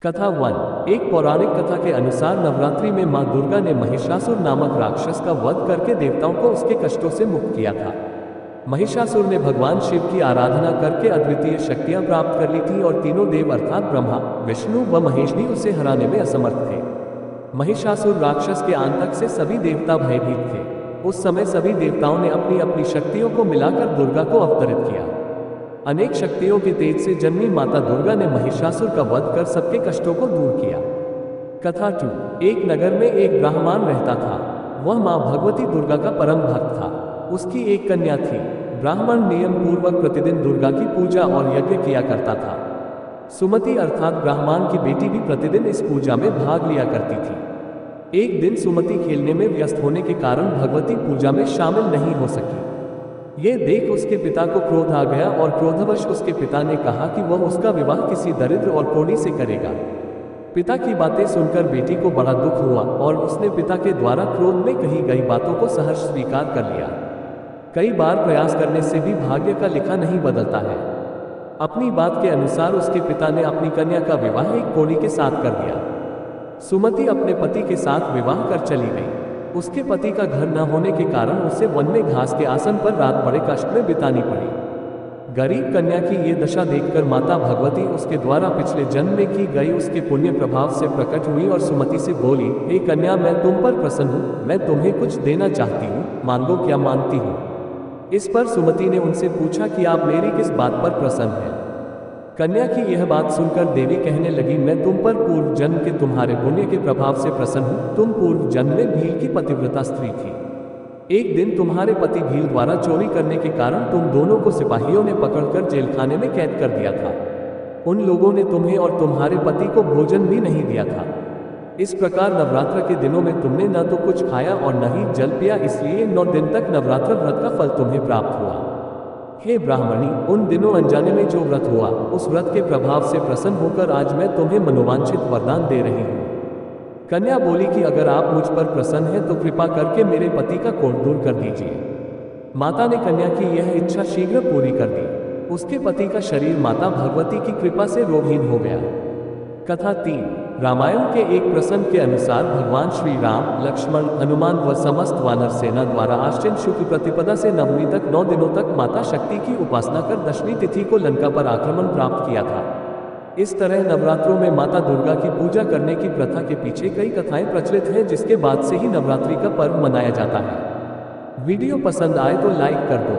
कथा 1। एक पौराणिक कथा के अनुसार नवरात्रि में मां दुर्गा ने महिषासुर नामक राक्षस का वध करके देवताओं को उसके कष्टों से मुक्त किया था। महिषासुर ने भगवान शिव की आराधना करके अद्वितीय शक्तियां प्राप्त कर ली थी और तीनों देव अर्थात ब्रह्मा, विष्णु व महेश भी उसे हराने में असमर्थ थे। महिषासुर राक्षस के आतंक से सभी देवता भयभीत थे। उस समय सभी देवताओं ने अपनी अपनी शक्तियों को मिलाकर दुर्गा को अवतरित किया। अनेक शक्तियों के तेज से जन्मी माता दुर्गा ने महिषासुर का वध कर सबके कष्टों को दूर किया। कथा 2। एक नगर में एक ब्राह्मण रहता था। वह मां भगवती दुर्गा का परम भक्त था। उसकी एक कन्या थी। ब्राह्मण नियम पूर्वक प्रतिदिन दुर्गा की पूजा और यज्ञ किया करता था। सुमति अर्थात ब्राह्मण की बेटी भी प्रतिदिन इस पूजा में भाग लिया करती थी। एक दिन सुमति खेलने में व्यस्त होने के कारण भगवती पूजा में शामिल नहीं हो सकी। ये देख उसके पिता को क्रोध आ गया और क्रोधवश उसके पिता ने कहा कि वह उसका विवाह किसी दरिद्र और कोढ़ी से करेगा। पिता की बातें सुनकर बेटी को बड़ा दुख हुआ और उसने पिता के द्वारा क्रोध में कही गई बातों को सहर्ष स्वीकार कर लिया। कई बार प्रयास करने से भी भाग्य का लिखा नहीं बदलता है। अपनी बात के अनुसार उसके पिता ने अपनी कन्या का विवाह एक कोढ़ी के साथ कर दिया। सुमति अपने पति के साथ विवाह कर चली गई। उसके पति का घर न होने के कारण उसे वन में घास के आसन पर रात बड़े कष्ट में बितानी पड़ी। गरीब कन्या की ये दशा देखकर माता भगवती उसके द्वारा पिछले जन्म में की गई उसके पुण्य प्रभाव से प्रकट हुई और सुमति से बोली, हे कन्या, मैं तुम पर प्रसन्न हूँ, मैं तुम्हें कुछ देना चाहती हूँ, मांगो क्या मांगती हूँ। इस पर सुमति ने उनसे पूछा कि आप मेरी किस बात पर प्रसन्न हैं। कन्या की यह बात सुनकर देवी कहने लगी, मैं तुम पर पूर्व जन्म के तुम्हारे पुण्य के प्रभाव से प्रसन्न हूँ। तुम पूर्व जन्म में भील की पतिव्रता स्त्री थी। एक दिन तुम्हारे पति भील द्वारा चोरी करने के कारण तुम दोनों को सिपाहियों ने पकड़कर जेलखाने में कैद कर दिया था। उन लोगों ने तुम्हें और तुम्हारे पति को भोजन भी नहीं दिया था। इस प्रकार नवरात्र के दिनों में तुमने न तो कुछ खाया और न ही जल पिया, इसलिए 9 दिन तक नवरात्र व्रत का फल तुम्हें प्राप्त हुआ। हे ब्राह्मणी, उन दिनों अनजाने में जो व्रत हुआ, उस व्रत के प्रभाव से प्रसन्न होकर आज मैं तुम्हें मनोवांछित वरदान दे रही हूँ। कन्या बोली कि अगर आप मुझ पर प्रसन्न हैं तो कृपा करके मेरे पति का कोढ़ दूर कर दीजिए। माता ने कन्या की यह इच्छा शीघ्र पूरी कर दी। उसके पति का शरीर माता भगवती की कृपा से रोगहीन हो गया। कथा 3। रामायण के एक प्रसंग के अनुसार भगवान श्री राम, लक्ष्मण, हनुमान व समस्त वानर सेना द्वारा आश्विन शुक्ल प्रतिपदा से नवमी तक 9 दिनों तक माता शक्ति की उपासना कर दशमी तिथि को लंका पर आक्रमण प्राप्त किया था। इस तरह नवरात्रों में माता दुर्गा की पूजा करने की प्रथा के पीछे कई कथाएं प्रचलित हैं, जिसके बाद से ही नवरात्रि का पर्व मनाया जाता है। वीडियो पसंद आए तो लाइक कर दो।